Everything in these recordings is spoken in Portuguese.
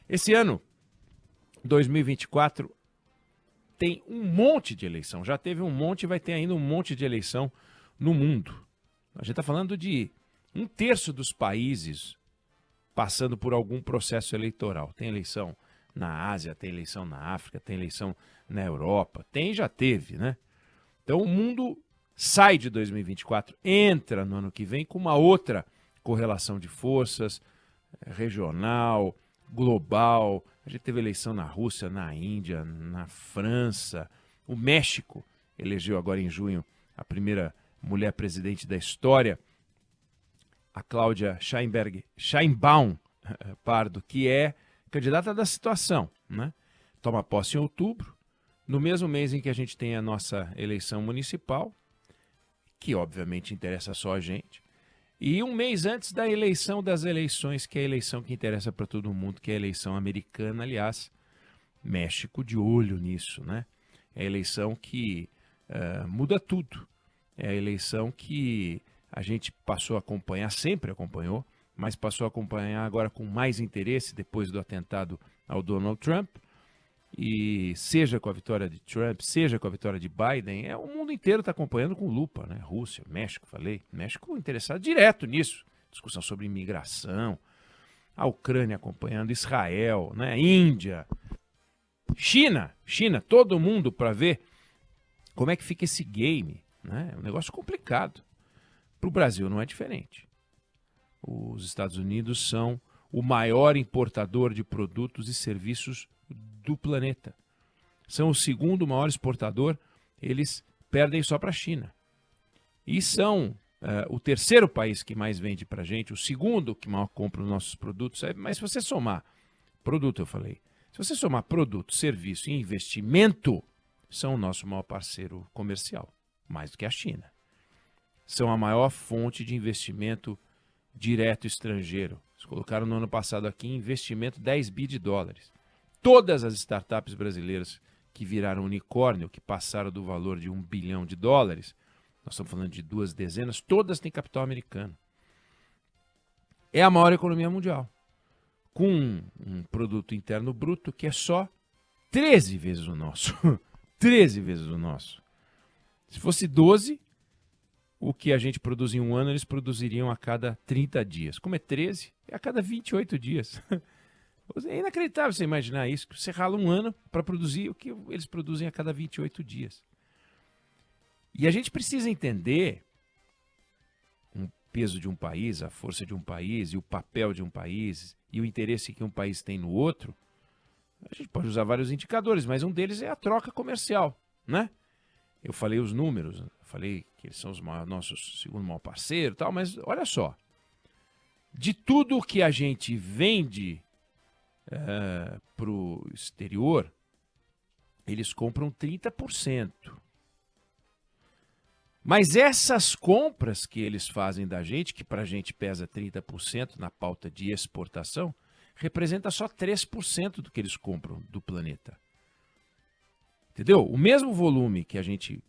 Esse ano, 2024, tem um monte de eleição. Já teve um monte e vai ter ainda um monte de eleição no mundo. A gente está falando de 1/3 dos países passando por algum processo eleitoral. Tem eleição na Ásia, tem eleição na África, tem eleição na Europa. Tem e já teve, né? Então o mundo sai de 2024, entra no ano que vem com uma outra correlação de forças, regional, global. A gente teve eleição na Rússia, na Índia, na França. O México elegeu agora em junho a primeira mulher presidente da história, a Cláudia Sheinbaum Pardo, que é candidata da situação, né? Toma posse em outubro, no mesmo mês em que a gente tem a nossa eleição municipal, que obviamente interessa só a gente, e um mês antes da eleição das eleições, que é a eleição que interessa para todo mundo, que é a eleição americana. Aliás, México de olho nisso, né? É a eleição que muda tudo. É a eleição que a gente passou a acompanhar, sempre acompanhou, mas passou a acompanhar agora com mais interesse depois do atentado ao Donald Trump. E seja com a vitória de Trump, seja com a vitória de Biden, o mundo inteiro está acompanhando com lupa, né? Rússia, México, falei. México interessado direto nisso. Discussão sobre imigração, a Ucrânia acompanhando, Israel, né? Índia, China, todo mundo para ver como é que fica esse game, né? É um negócio complicado. Para o Brasil não é diferente. Os Estados Unidos são o maior importador de produtos e serviços do planeta. São o segundo maior exportador, eles perdem só para a China. E são o terceiro país que mais vende para a gente, o segundo que mais compra os nossos produtos. Mas se você somar produto, eu falei, se você somar produto, serviço e investimento, são o nosso maior parceiro comercial, mais do que a China. São a maior fonte de investimento direto estrangeiro. Eles colocaram no ano passado aqui investimento 10 bi de dólares. Todas as startups brasileiras que viraram unicórnio, que passaram do valor de 1 bilhão de dólares, nós estamos falando de 2 dezenas, todas têm capital americano. É a maior economia mundial, com um produto interno bruto que é só 13 vezes o nosso. 13 vezes o nosso. Se fosse 12, o que a gente produz em um ano, eles produziriam a cada 30 dias. Como é 13, é a cada 28 dias. É inacreditável você imaginar isso, que você rala um ano para produzir o que eles produzem a cada 28 dias. E a gente precisa entender o peso de um país, a força de um país, e o papel de um país, e o interesse que um país tem no outro. A gente pode usar vários indicadores, mas um deles é a troca comercial, né? Eu falei os números, falei que eles são os nossos segundo maior parceiro e tal, mas olha só. De tudo que a gente vende para o exterior, eles compram 30%. Mas essas compras que eles fazem da gente, que para a gente pesa 30% na pauta de exportação, representa só 3% do que eles compram do planeta. Entendeu? O mesmo volume que a gente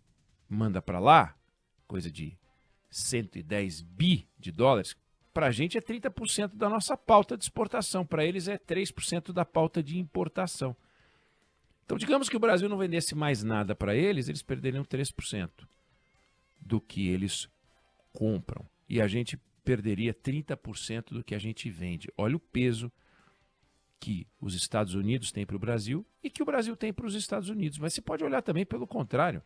manda para lá, coisa de 110 bi de dólares, para a gente é 30% da nossa pauta de exportação. Para eles é 3% da pauta de importação. Então, digamos que o Brasil não vendesse mais nada para eles, eles perderiam 3% do que eles compram. E a gente perderia 30% do que a gente vende. Olha o peso que os Estados Unidos têm para o Brasil e que o Brasil tem para os Estados Unidos. Mas você pode olhar também pelo contrário.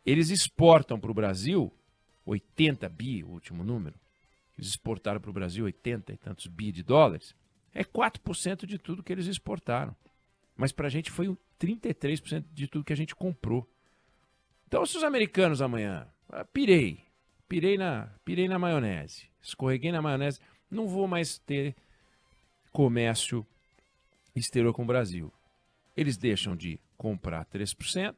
Eles exportam para o Brasil 80 bi, o último número. Eles exportaram para o Brasil 80 e tantos bi de dólares. É 4% de tudo que eles exportaram. Mas para a gente foi 33% de tudo que a gente comprou. Então, se os americanos amanhã, pirei na maionese, escorreguei na maionese, não vou mais ter comércio exterior com o Brasil. Eles deixam de comprar 3%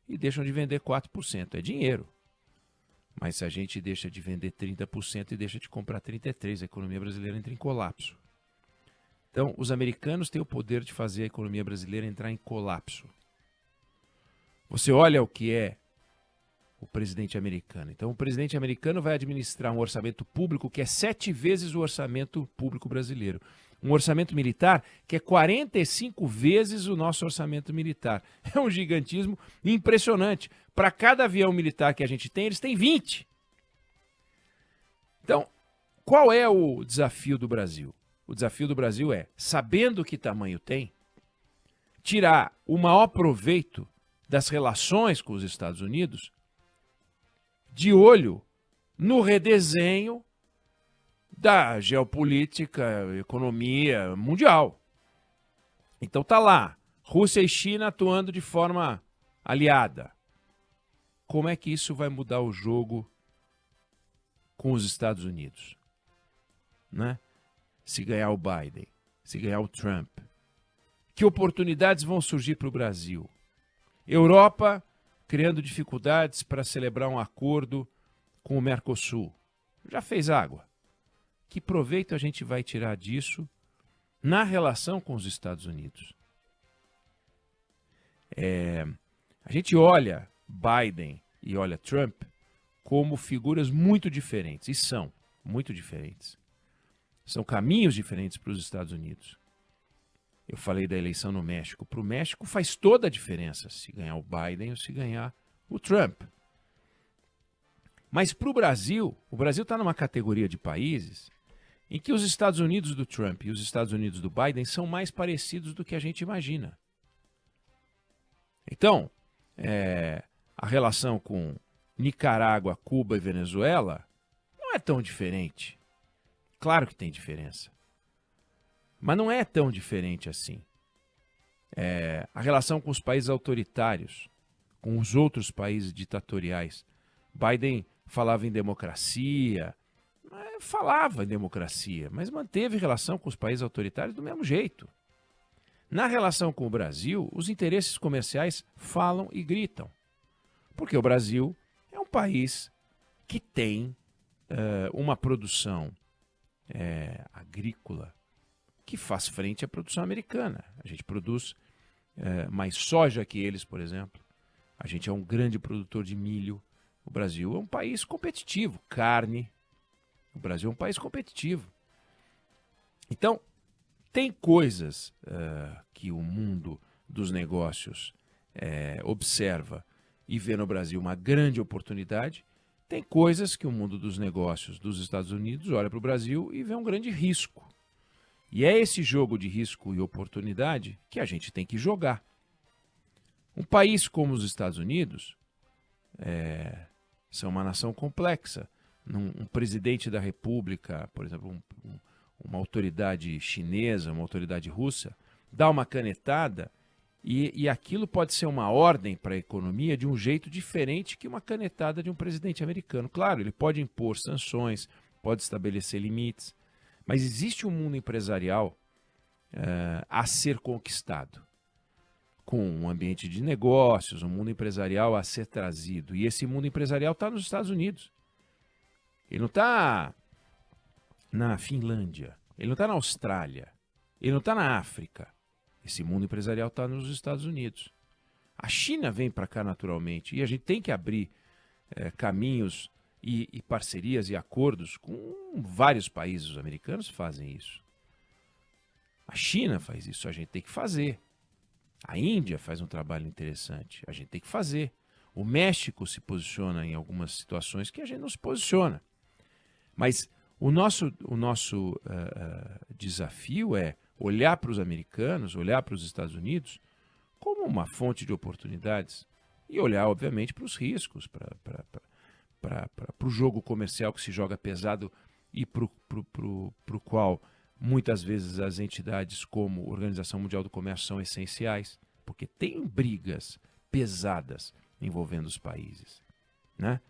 e deixam de vender 4%. É dinheiro. Mas se a gente deixa de vender 30% e deixa de comprar 33%, a economia brasileira entra em colapso. Então, os americanos têm o poder de fazer a economia brasileira entrar em colapso. Você olha o que é o presidente americano. Então, o presidente americano vai administrar um orçamento público que é 7 vezes o orçamento público brasileiro. um orçamento militar que é 45 vezes o nosso orçamento militar. É um gigantismo impressionante. Para cada avião militar que a gente tem, eles têm 20. Então, qual é o desafio do Brasil? O desafio do Brasil é, sabendo que tamanho tem, tirar o maior proveito das relações com os Estados Unidos, de olho no redesenho da geopolítica, economia mundial. Então tá lá, Rússia e China atuando de forma aliada. Como é que isso vai mudar o jogo com os Estados Unidos? Né? Se ganhar o Biden, se ganhar o Trump. Que oportunidades vão surgir para o Brasil? Europa criando dificuldades para celebrar um acordo com o Mercosul. Já fez água. Que proveito a gente vai tirar disso na relação com os Estados Unidos? A gente olha Biden e olha Trump como figuras muito diferentes, e são muito diferentes. São caminhos diferentes para os Estados Unidos. Eu falei da eleição no México. Para o México faz toda a diferença se ganhar o Biden ou se ganhar o Trump. Mas para o Brasil está numa categoria de países em que os Estados Unidos do Trump e os Estados Unidos do Biden são mais parecidos do que a gente imagina. Então, a relação com Nicarágua, Cuba e Venezuela não é tão diferente. Claro que tem diferença. Mas não é tão diferente assim. A relação com os países autoritários, com os outros países ditatoriais. Biden falava em democracia, mas manteve relação com os países autoritários do mesmo jeito. Na relação com o Brasil, os interesses comerciais falam e gritam. Porque o Brasil é um país que tem uma produção agrícola que faz frente à produção americana. A gente produz mais soja que eles, por exemplo. A gente é um grande produtor de milho. O Brasil é um país competitivo. Carne. O Brasil é um país competitivo. Então, tem coisas que o mundo dos negócios observa e vê no Brasil uma grande oportunidade. Tem coisas que o mundo dos negócios dos Estados Unidos olha para o Brasil e vê um grande risco. E é esse jogo de risco e oportunidade que a gente tem que jogar. Um país como os Estados Unidos são uma nação complexa. Um presidente da República, por exemplo, uma autoridade chinesa, uma autoridade russa, dá uma canetada e aquilo pode ser uma ordem para a economia de um jeito diferente que uma canetada de um presidente americano. Claro, ele pode impor sanções, pode estabelecer limites, mas existe um mundo empresarial a ser conquistado, com um ambiente de negócios, um mundo empresarial a ser trazido. E esse mundo empresarial está nos Estados Unidos. Ele não está na Finlândia, ele não está na Austrália, ele não está na África. Esse mundo empresarial está nos Estados Unidos. A China vem para cá naturalmente e a gente tem que abrir caminhos e parcerias e acordos com vários países. Os americanos fazem isso. A China faz isso, a gente tem que fazer. A Índia faz um trabalho interessante, a gente tem que fazer. O México se posiciona em algumas situações que a gente não se posiciona. Mas o nosso desafio é olhar para os americanos, olhar para os Estados Unidos como uma fonte de oportunidades e olhar, obviamente, para os riscos, para o jogo comercial que se joga pesado e para o qual muitas vezes as entidades como a Organização Mundial do Comércio são essenciais, porque tem brigas pesadas envolvendo os países, né?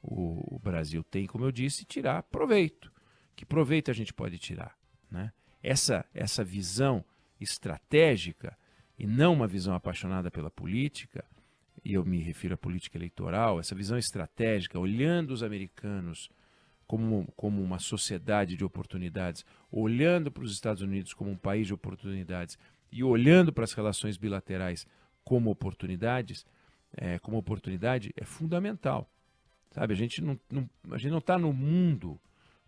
O Brasil tem, como eu disse, tirar proveito. Que proveito a gente pode tirar, né? Essa visão estratégica e não uma visão apaixonada pela política, e eu me refiro à política eleitoral, essa visão estratégica, olhando os americanos como uma sociedade de oportunidades, olhando para os Estados Unidos como um país de oportunidades e olhando para as relações bilaterais como oportunidade é fundamental. Sabe, a gente não está no mundo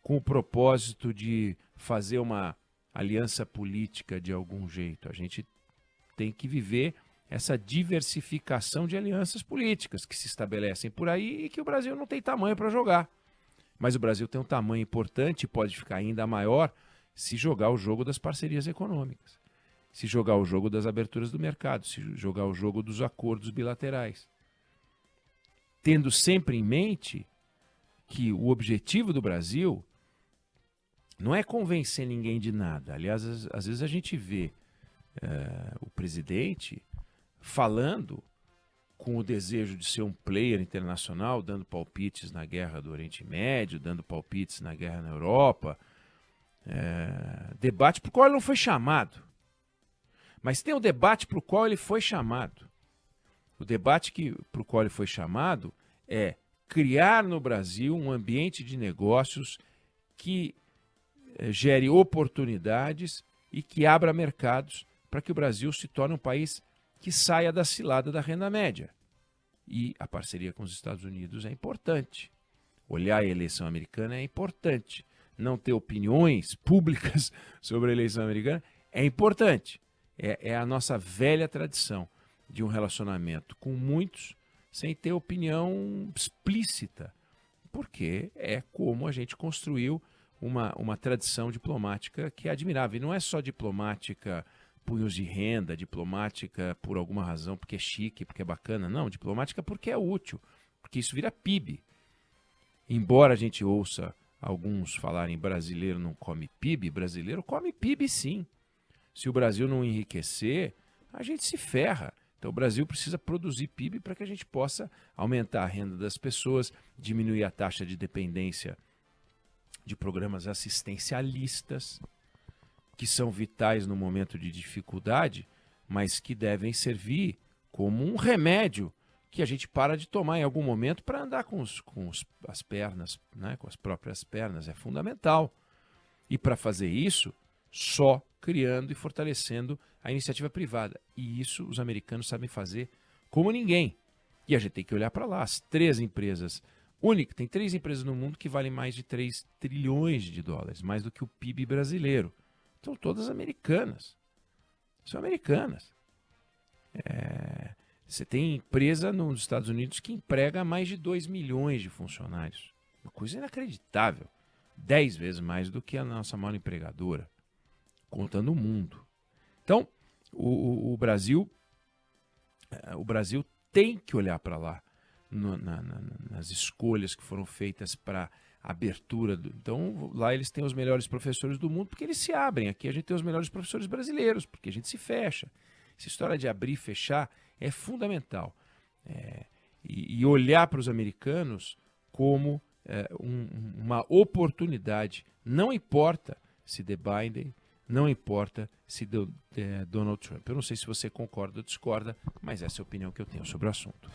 com o propósito de fazer uma aliança política de algum jeito. A gente tem que viver essa diversificação de alianças políticas que se estabelecem por aí e que o Brasil não tem tamanho para jogar. Mas o Brasil tem um tamanho importante e pode ficar ainda maior se jogar o jogo das parcerias econômicas, se jogar o jogo das aberturas do mercado, se jogar o jogo dos acordos bilaterais. Tendo sempre em mente que o objetivo do Brasil não é convencer ninguém de nada. Aliás, às vezes a gente vê o presidente falando com o desejo de ser um player internacional, dando palpites na guerra do Oriente Médio, dando palpites na guerra na Europa, debate para o qual ele não foi chamado. Mas tem o debate para o qual ele foi chamado. O debate para o qual ele foi chamado é criar no Brasil um ambiente de negócios que gere oportunidades e que abra mercados para que o Brasil se torne um país que saia da cilada da renda média. E a parceria com os Estados Unidos é importante. Olhar a eleição americana é importante. Não ter opiniões públicas sobre a eleição americana é importante. É a nossa velha tradição de um relacionamento com muitos sem ter opinião explícita. Porque é como a gente construiu uma tradição diplomática que é admirável. E não é só diplomática punhos de renda, diplomática por alguma razão, porque é chique, porque é bacana. Não, diplomática porque é útil, porque isso vira PIB. Embora a gente ouça alguns falarem brasileiro não come PIB, brasileiro come PIB sim. Se o Brasil não enriquecer, a gente se ferra. Então o Brasil precisa produzir PIB para que a gente possa aumentar a renda das pessoas, diminuir a taxa de dependência de programas assistencialistas, que são vitais no momento de dificuldade, mas que devem servir como um remédio que a gente para de tomar em algum momento para andar com as pernas, né? Com as próprias pernas. É fundamental. E para fazer isso, só criando e fortalecendo a iniciativa privada. E isso os americanos sabem fazer como ninguém. E a gente tem que olhar para lá. As três empresas tem 3 empresas no mundo que valem mais de 3 trilhões de dólares, mais do que o PIB brasileiro. São todas americanas. São americanas. Você tem empresa nos Estados Unidos que emprega mais de 2 milhões de funcionários. Uma coisa inacreditável. 10 vezes mais do que a nossa maior empregadora, contando o mundo. Então, o Brasil tem que olhar para lá nas escolhas que foram feitas para abertura. Então, lá eles têm os melhores professores do mundo porque eles se abrem. Aqui a gente tem os melhores professores brasileiros porque a gente se fecha. Essa história de abrir e fechar é fundamental. E olhar para os americanos como uma oportunidade. Não importa se The Biden, não importa se Donald Trump. Eu não sei se você concorda ou discorda, mas essa é a opinião que eu tenho sobre o assunto.